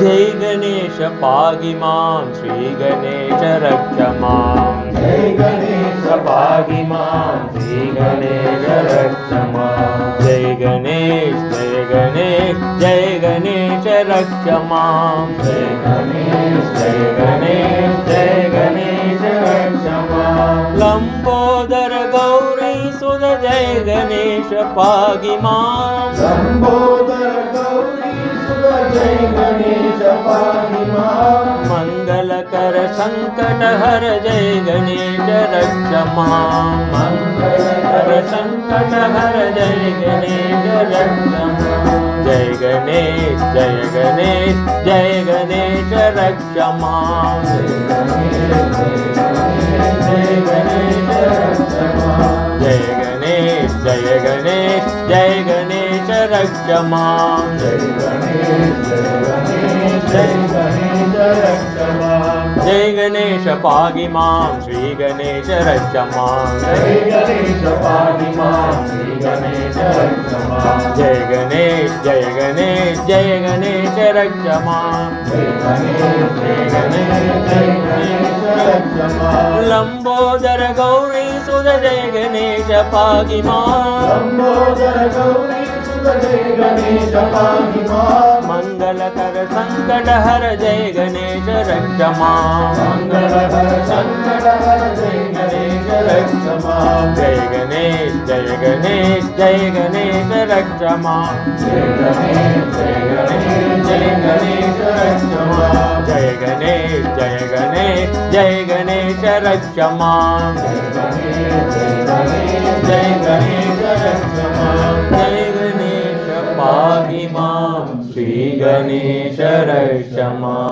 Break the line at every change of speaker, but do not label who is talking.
जय गणेश पाहि मां श्री गणेश रक्ष मां
जय गणेश पाहि मां श्री गणेश रक्ष मां
जय गणेश जय गणेश जय गणेश रक्ष मां
जय गणेश जय गणेश जय गणेश रक्ष मां
लंबोदर गौरी सुत जय गणेश पाहि मां
लंबोदर गौरी सुत जय गणेश पाहि मां
मंगलकर संकट हर जय गणेश रक्ष मां
मंगलकर संकट हर जय गणेश रक्ष मां
जय गणेश जय गणेश जय गणेश रक्ष मां
जय गणेश जय गणेश रक्ष मां
जय गणेश जय गणेश जय गणेश रक्ष मां
जय गणेश जय गणेश रक्ष मां
जय गणेश पाहि मां श्री गणेश रक्ष मां
जय गणेश पाहि मां श्री गणेश रक्ष मां
जय गणेश जय गणेश जय गणेश रक्ष मां
जय गणेश जय गणेश रक्ष मां
लंबोदर गौरी सुत जय गणेश पाहि मां
लंबोदर गौरी सुत जय गणेश पाहि मां
मंगलकर संकट हर जय गणेश रक्ष मां
मंगलकर संकट हर जय गणेश रक्ष मां
जय गणेश जय गणेश जय गणेश रक्ष मां
जय गणेश जय गणेश रक्ष मां
जय गणेश जय गणेश जय गणेश रक्ष मां
जय गणेश जय गणेश रक्ष मां
जय गणेश पाहि मां श्री गणेश रक्ष मां।